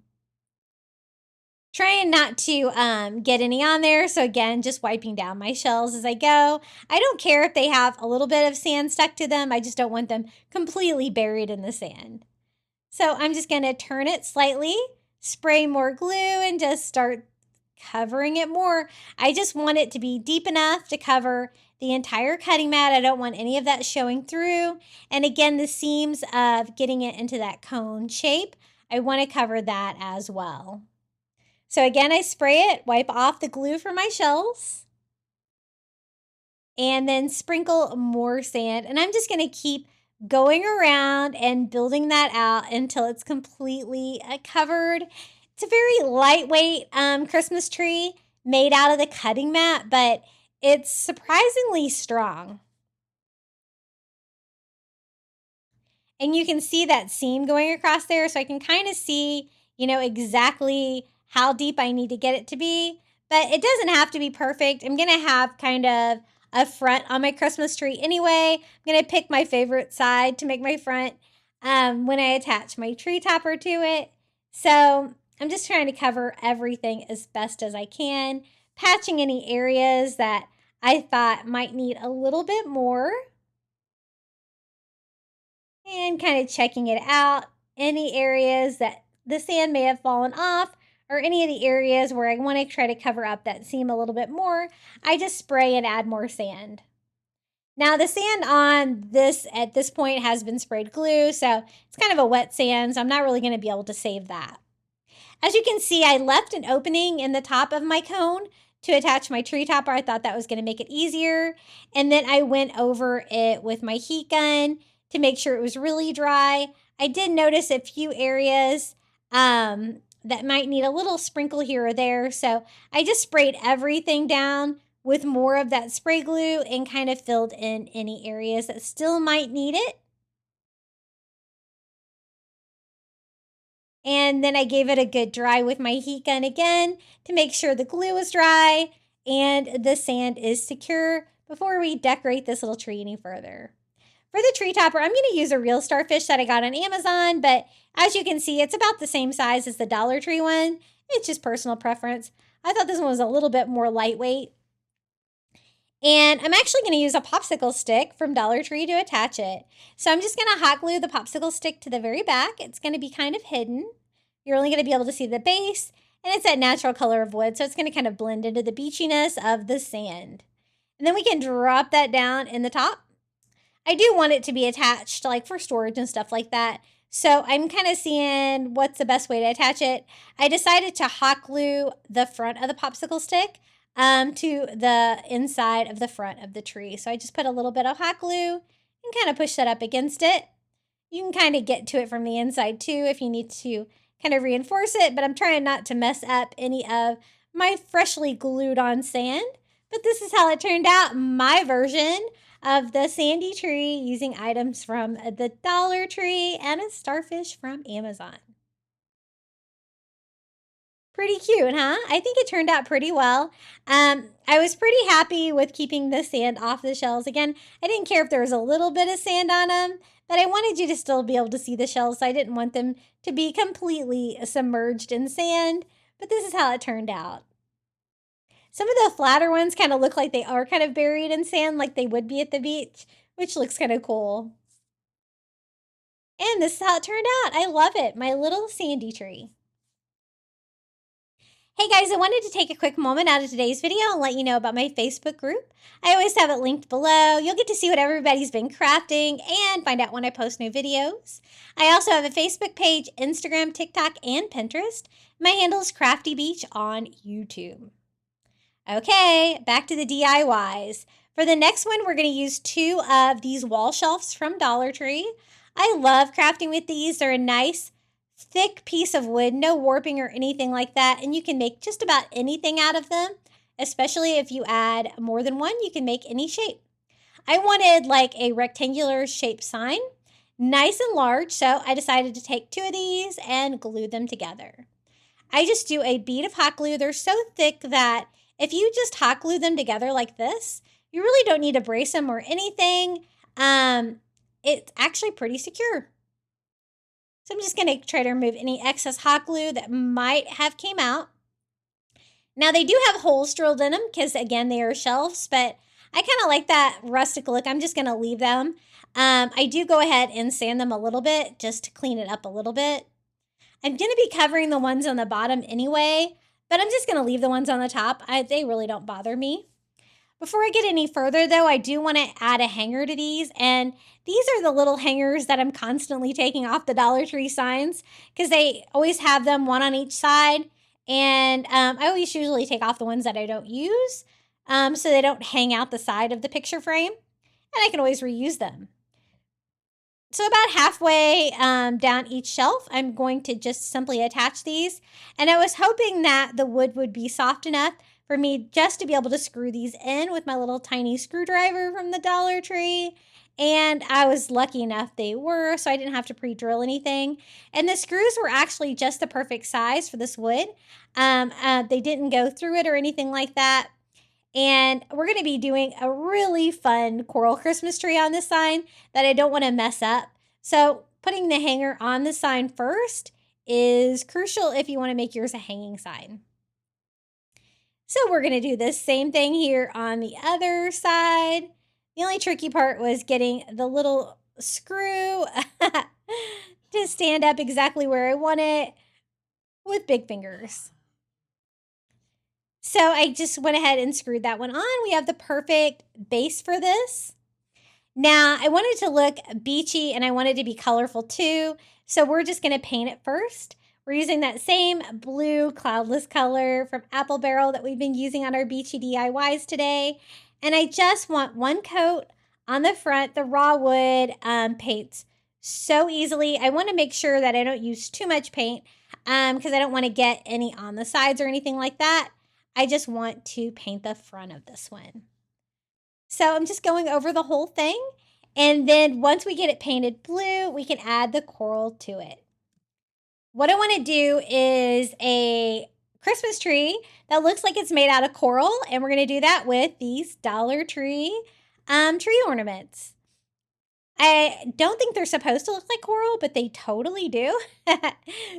Trying not to get any on there, so again, just wiping down my shells as I go. I don't care if they have a little bit of sand stuck to them. I just don't want them completely buried in the sand. So I'm just going to turn it slightly, spray more glue, and just start covering it more. I just want it to be deep enough to cover the entire cutting mat. I don't want any of that showing through. And again, the seams of getting it into that cone shape, I want to cover that as well. So again, I spray it, wipe off the glue from my shells, and then sprinkle more sand. And I'm just going to keep going around and building that out until it's completely covered. It's a very lightweight Christmas tree made out of the cutting mat, but it's surprisingly strong. And you can see that seam going across there, so I can kind of see, exactly how deep I need to get it to be. But it doesn't have to be perfect. I'm going to have kind of a front on my Christmas tree anyway. I'm going to pick my favorite side to make my front when I attach my tree topper to it. So I'm just trying to cover everything as best as I can, patching any areas that I thought might need a little bit more. And kind of checking it out. Any areas that the sand may have fallen off, or any of the areas where I want to try to cover up that seam a little bit more, I just spray and add more sand. Now the sand on this at this point has been sprayed glue, so it's kind of a wet sand, so I'm not really going to be able to save that. As you can see, I left an opening in the top of my cone to attach my tree topper. I thought that was going to make it easier. And then I went over it with my heat gun to make sure it was really dry. I did notice a few areas that might need a little sprinkle here or there. So I just sprayed everything down with more of that spray glue and kind of filled in any areas that still might need it. And then I gave it a good dry with my heat gun again to make sure the glue is dry and the sand is secure before we decorate this little tree any further. For the tree topper, I'm going to use a real starfish that I got on Amazon, but as you can see, it's about the same size as the Dollar Tree one. It's just personal preference. I thought this one was a little bit more lightweight. And I'm actually going to use a popsicle stick from Dollar Tree to attach it. So I'm just going to hot glue the popsicle stick to the very back. It's going to be kind of hidden. You're only going to be able to see the base, and it's that natural color of wood, so it's going to kind of blend into the beachiness of the sand. And then we can drop that down in the top. I do want it to be attached like for storage and stuff like that. So I'm kind of seeing what's the best way to attach it. I decided to hot glue the front of the popsicle stick to the inside of the front of the tree. So I just put a little bit of hot glue and kind of push that up against it. You can kind of get to it from the inside too if you need to kind of reinforce it, but I'm trying not to mess up any of my freshly glued on sand. But this is how it turned out, my version of the sandy tree using items from the Dollar Tree and a starfish from Amazon. Pretty cute, huh? I think it turned out pretty well. I was pretty happy with keeping the sand off the shells. Again, I didn't care if there was a little bit of sand on them, but I wanted you to still be able to see the shells. So I didn't want them to be completely submerged in sand, but this is how it turned out. Some of the flatter ones kind of look like they are kind of buried in sand like they would be at the beach, which looks kind of cool. And this is how it turned out. I love it. My little sandy tree. Hey guys, I wanted to take a quick moment out of today's video and let you know about my Facebook group. I always have it linked below. You'll get to see what everybody's been crafting and find out when I post new videos. I also have a Facebook page, Instagram, TikTok, and Pinterest. My handle is Crafty Beach on YouTube. Okay, back to the DIYs. For the next one, we're going to use 2 of these wall shelves from Dollar Tree. I love crafting with these. They're a nice thick piece of wood, no warping or anything like that, and you can make just about anything out of them, especially if you add more than one, you can make any shape. I wanted like a rectangular shaped sign, nice and large, so I decided to take 2 of these and glue them together. I just do a bead of hot glue. They're so thick that if you just hot glue them together like this, you really don't need to brace them or anything. It's actually pretty secure. So I'm just going to try to remove any excess hot glue that might have came out. Now they do have holes drilled in them because again, they are shelves, but I kind of like that rustic look. I'm just going to leave them. I do go ahead and sand them a little bit just to clean it up a little bit. I'm going to be covering the ones on the bottom anyway, but I'm just going to leave the ones on the top. They really don't bother me. Before I get any further, though, I do want to add a hanger to these, and these are the little hangers that I'm constantly taking off the Dollar Tree signs because they always have them one on each side, and I always usually take off the ones that I don't use so they don't hang out the side of the picture frame, and I can always reuse them. So about halfway down each shelf, I'm going to just simply attach these, and I was hoping that the wood would be soft enough for me just to be able to screw these in with my little tiny screwdriver from the Dollar Tree. And I was lucky enough they were, so I didn't have to pre-drill anything. And the screws were actually just the perfect size for this wood. They didn't go through it or anything like that. And we're going to be doing a really fun coral Christmas tree on this sign that I don't want to mess up. So putting the hanger on the sign first is crucial if you want to make yours a hanging sign. So we're going to do the same thing here on the other side. The only tricky part was getting the little screw to stand up exactly where I want it with big fingers. So I just went ahead and screwed that one on. We have the perfect base for this. Now I wanted to look beachy and I wanted to be colorful too. So we're just going to paint it first. We're using that same blue cloudless color from Apple Barrel that we've been using on our beachy DIYs today. And I just want one coat on the front. The raw wood paints so easily. I want to make sure that I don't use too much paint because I don't want to get any on the sides or anything like that. I just want to paint the front of this one. So I'm just going over the whole thing. And then once we get it painted blue, we can add the coral to it. What I want to do is a Christmas tree that looks like it's made out of coral. And we're going to do that with these Dollar Tree tree ornaments. I don't think they're supposed to look like coral, but they totally do.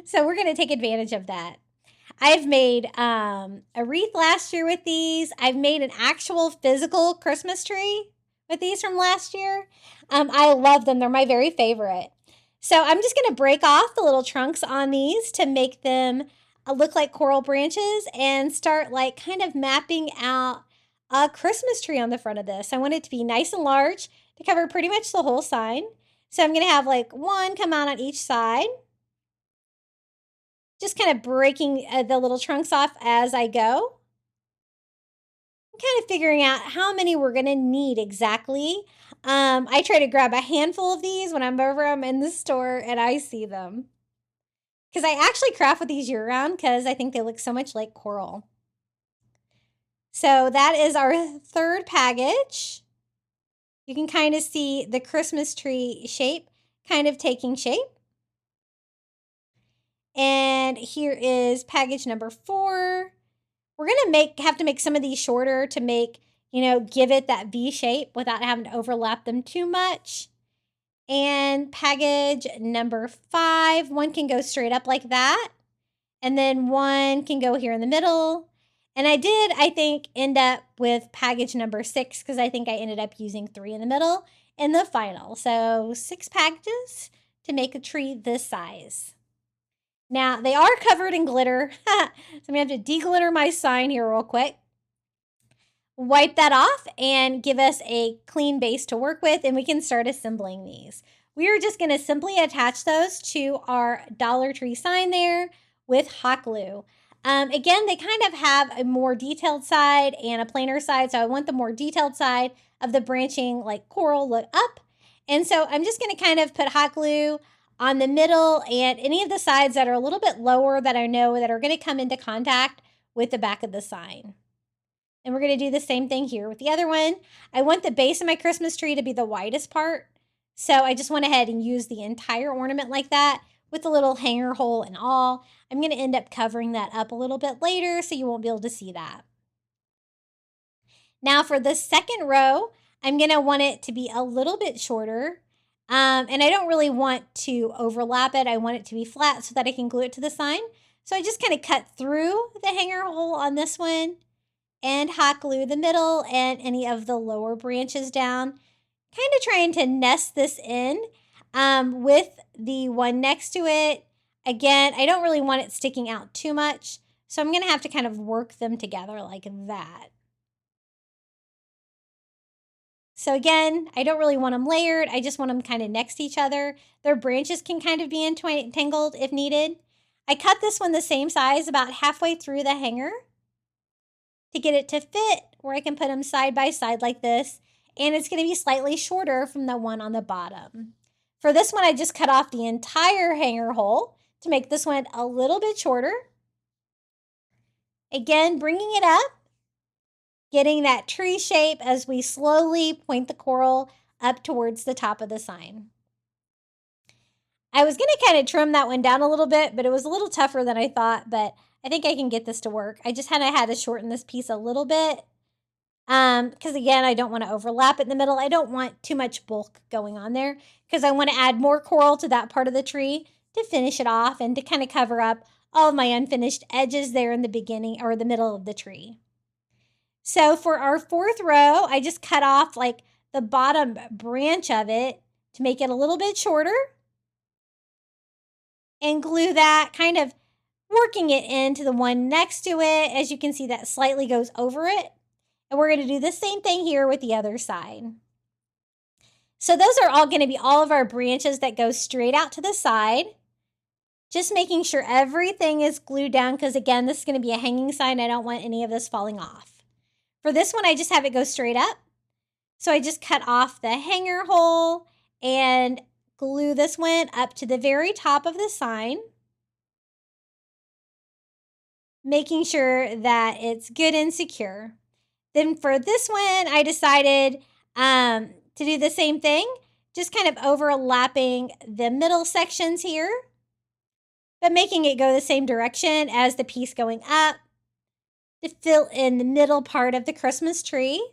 So we're going to take advantage of that. I've made a wreath last year with these. I've made an actual physical Christmas tree with these from last year. I love them. They're my very favorite. So I'm just going to break off the little trunks on these to make them look like coral branches and start like kind of mapping out a Christmas tree on the front of this. I want it to be nice and large to cover pretty much the whole sign. So I'm going to have like one come out on each side. Just kind of breaking the little trunks off as I go. I'm kind of figuring out how many we're going to need exactly. I try to grab a handful of these when I'm over them in the store and I see them. Because I actually craft with these year round because I think they look so much like coral. So that is our third package. You can kind of see the Christmas tree shape kind of taking shape. And here is package number 4. We're going to have to make some of these shorter to make, give it that V shape without having to overlap them too much. And package number 5, one can go straight up like that. And then one can go here in the middle. And I think, end up with package number 6 because I think I ended up using 3 in the middle in the final. So 6 packages to make a tree this size. Now, they are covered in glitter. So I'm going to have to deglitter my sign here real quick. Wipe that off and give us a clean base to work with, and we can start assembling these. We are just going to simply attach those to our Dollar Tree sign there with hot glue. Again, they kind of have a more detailed side and a plainer side, so I want the more detailed side of the branching like coral look up. And so I'm just going to kind of put hot glue on the middle and any of the sides that are a little bit lower that I know that are going to come into contact with the back of the sign. And we're going to do the same thing here with the other one. I want the base of my Christmas tree to be the widest part. So I just went ahead and used the entire ornament like that with the little hanger hole and all. I'm going to end up covering that up a little bit later so you won't be able to see that. Now for the second row, I'm going to want it to be a little bit shorter. And I don't really want to overlap it. I want it to be flat so that I can glue it to the sign. So I just kind of cut through the hanger hole on this one and hot glue the middle and any of the lower branches down. Kind of trying to nest this in with the one next to it. Again, I don't really want it sticking out too much, so I'm going to have to kind of work them together like that. So again, I don't really want them layered. I just want them kind of next to each other. Their branches can kind of be entangled if needed. I cut this one the same size, about halfway through the hanger, to get it to fit where I can put them side by side like this. And it's going to be slightly shorter from the one on the bottom. For this one, I just cut off the entire hanger hole to make this one a little bit shorter. Again, bringing it up, getting that tree shape as we slowly point the coral up towards the top of the sign. I was going to kind of trim that one down a little bit, but it was a little tougher than I thought, but I think I can get this to work. I just kind of had to shorten this piece a little bit because, again, I don't want to overlap it in the middle. I don't want too much bulk going on there because I want to add more coral to that part of the tree to finish it off and to kind of cover up all of my unfinished edges there in the beginning or the middle of the tree. So for our fourth row, I just cut off like the bottom branch of it to make it a little bit shorter and glue that, kind of working it into the one next to it. As you can see, that slightly goes over it. And we're going to do the same thing here with the other side. So those are all going to be all of our branches that go straight out to the side. Just making sure everything is glued down because, again, this is going to be a hanging sign. I don't want any of this falling off. For this one, I just have it go straight up. So I just cut off the hanger hole and glue this one up to the very top of the sign, making sure that it's good and secure. Then for this one, I decided to do the same thing, just kind of overlapping the middle sections here, but making it go the same direction as the piece going up to fill in the middle part of the Christmas tree.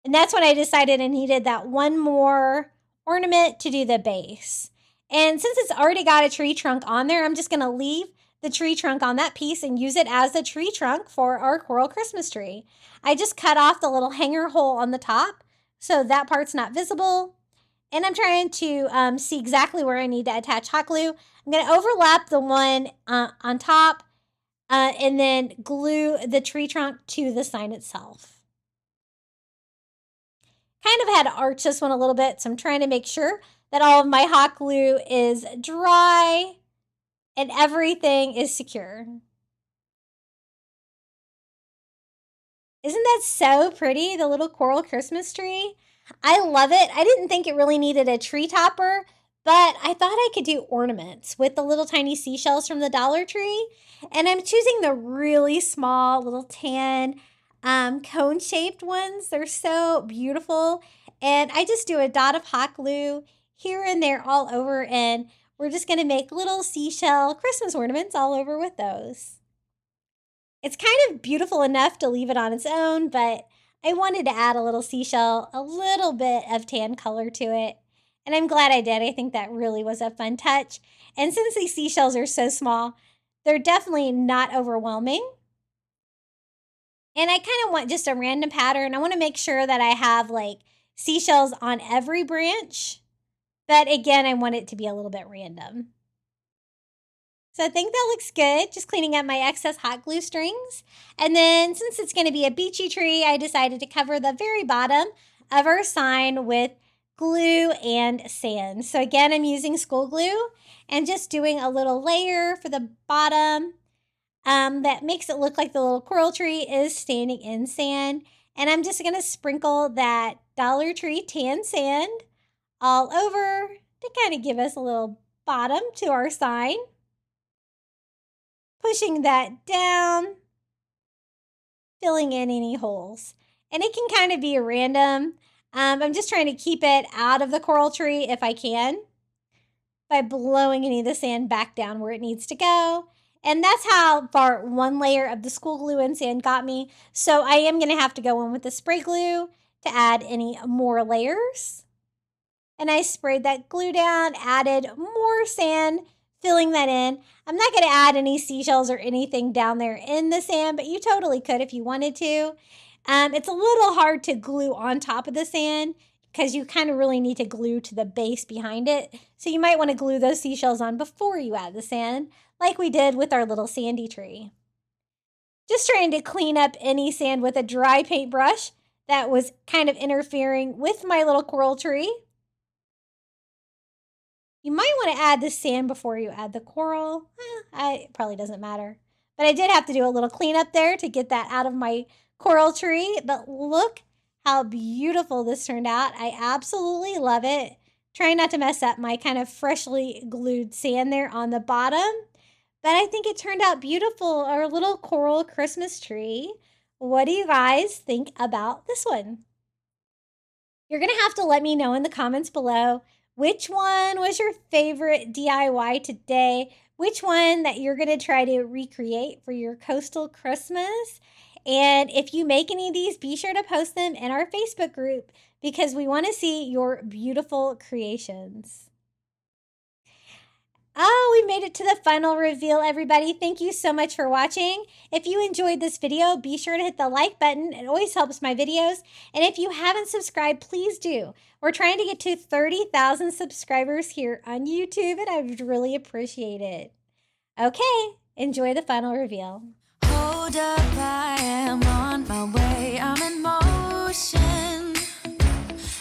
And that's when I decided I needed that one more ornament to do the base. And since it's already got a tree trunk on there, I'm just going to leave the tree trunk on that piece and use it as the tree trunk for our coral Christmas tree. I just cut off the little hanger hole on the top so that part's not visible. And I'm trying to see exactly where I need to attach hot glue. I'm going to overlap the one on top and then glue the tree trunk to the sign itself. Kind of had to arch this one a little bit, so I'm trying to make sure that all of my hot glue is dry and everything is secure. Isn't that so pretty, the little coral Christmas tree? I love it. I didn't think it really needed a tree topper, but I thought I could do ornaments with the little tiny seashells from the Dollar Tree. And I'm choosing the really small little tan cone-shaped ones. They're so beautiful. And I just do a dot of hot glue here and there all over, and we're just going to make little seashell Christmas ornaments all over with those. It's kind of beautiful enough to leave it on its own, but I wanted to add a little seashell, a little bit of tan color to it. And I'm glad I did. I think that really was a fun touch. And since these seashells are so small, they're definitely not overwhelming. And I kind of want just a random pattern. I want to make sure that I have like seashells on every branch. But again, I want it to be a little bit random. So I think that looks good. Just cleaning up my excess hot glue strings. And then since it's going to be a beachy tree, I decided to cover the very bottom of our sign with glue and sand. So again, I'm using school glue and just doing a little layer for the bottom that makes it look like the little coral tree is standing in sand. And I'm just going to sprinkle that Dollar Tree tan sand all over to kind of give us a little bottom to our sign. Pushing that down, filling in any holes. And it can kind of be random. I'm just trying to keep it out of the coral tree if I can by blowing any of the sand back down where it needs to go. And that's how far one layer of the school glue and sand got me. So I am going to have to go in with the spray glue to add any more layers. And I sprayed that glue down, added more sand, filling that in. I'm not going to add any seashells or anything down there in the sand, but you totally could if you wanted to. It's a little hard to glue on top of the sand because you kind of really need to glue to the base behind it. So you might want to glue those seashells on before you add the sand, like we did with our little sandy tree. Just trying to clean up any sand with a dry paintbrush that was kind of interfering with my little coral tree. You might want to add the sand before you add the coral. It probably doesn't matter. But I did have to do a little cleanup there to get that out of my coral tree. But look how beautiful this turned out. I absolutely love it. Trying not to mess up my kind of freshly glued sand there on the bottom. But I think it turned out beautiful, our little coral Christmas tree. What do you guys think about this one? You're going to have to let me know in the comments below which one was your favorite DIY today? Which one that you're going to try to recreate for your coastal Christmas? And if you make any of these, be sure to post them in our Facebook group because we want to see your beautiful creations. Oh, we made it to the final reveal, everybody. Thank you so much for watching. If you enjoyed this video, be sure to hit the like button. It always helps my videos. And if you haven't subscribed, please do. We're trying to get to 30,000 subscribers here on YouTube, and I would really appreciate it. Okay, enjoy the final reveal. Hold up, I am on my way. I'm in motion.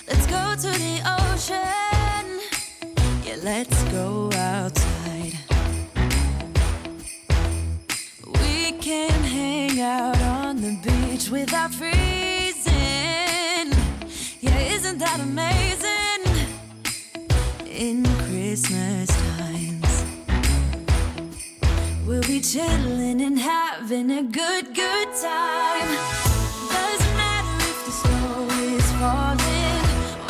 Let's go to the ocean. Yeah, let's go outside. We can hang out on the beach without freezing. Yeah, isn't that amazing? In Christmas times, we'll be chilling and having a good time. Doesn't matter if the snow is falling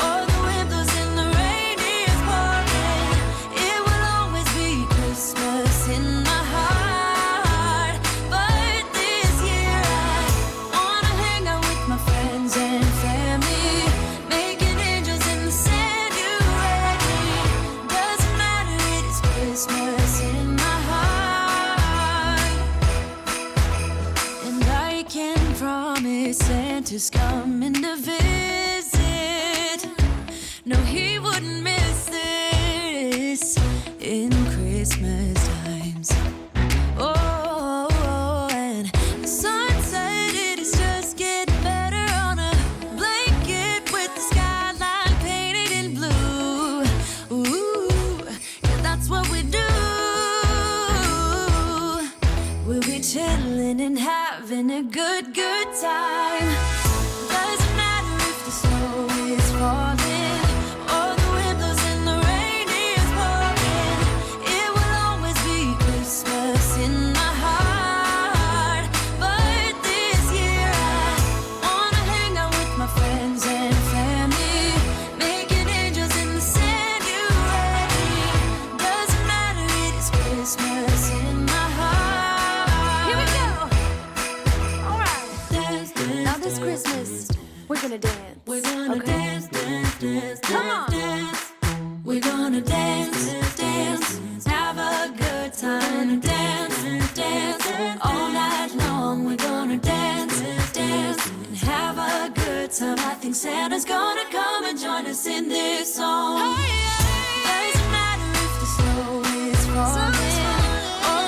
or the wind blows and the rain is pouring. It will always be Christmas in my heart. But this year I wanna hang out with my friends and family, making angels in the sand. You ready? Doesn't matter, it is Christmas in my heart. And I can promise Santa's coming to visit. No, he wouldn't miss this in Christmas times. Oh, and the sunset, it is just getting better on a blanket with the skyline painted in blue. Ooh, yeah, that's what we do. We'll be chilling and having a good time. Doesn't matter if the snow is falling or the wind blows and the rain is pouring. It will always be Christmas in my heart. But this year I wanna hang out with my friends and family, making angels in the sand. You ready? Doesn't matter, it is Christmas in my heart. Here we go. All right. Dance, dance, now this Christmas, we're gonna dance. We're gonna dance, dance, dance, come on. Dance. We're gonna dance, dance, have a good time. Dance, dance, all night long. We're gonna dance, dance, and have a good time. I think Santa's gonna come and join us in this song. Doesn't matter if the snow is falling or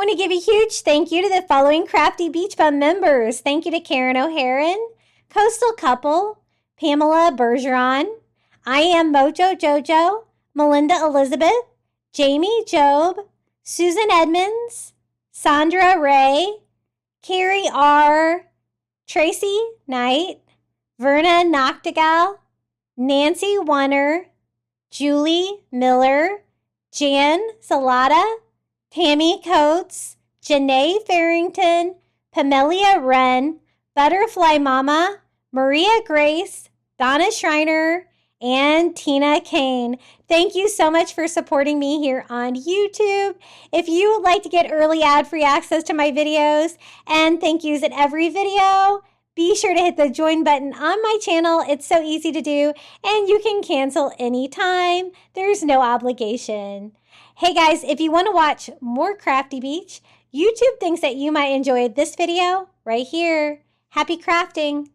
want to give a huge thank you to the following Crafty Beach Bum members. Thank you to Karen O'Haron, Coastal Couple, Pamela Bergeron, I Am Mojo Jojo, Melinda Elizabeth, Jamie Job, Susan Edmonds, Sandra Ray, Carrie R., Tracy Knight, Verna Noctigal, Nancy Warner, Julie Miller, Jan Salata, Tammy Coates, Janae Farrington, Pamelia Wren, Butterfly Mama, Maria Grace, Donna Schreiner, and Tina Kane. Thank you so much for supporting me here on YouTube. If you would like to get early ad-free access to my videos and thank yous in every video, be sure to hit the join button on my channel. It's so easy to do, and you can cancel anytime. There's no obligation. Hey guys, if you want to watch more Crafty Beach, YouTube thinks that you might enjoy this video right here. Happy crafting!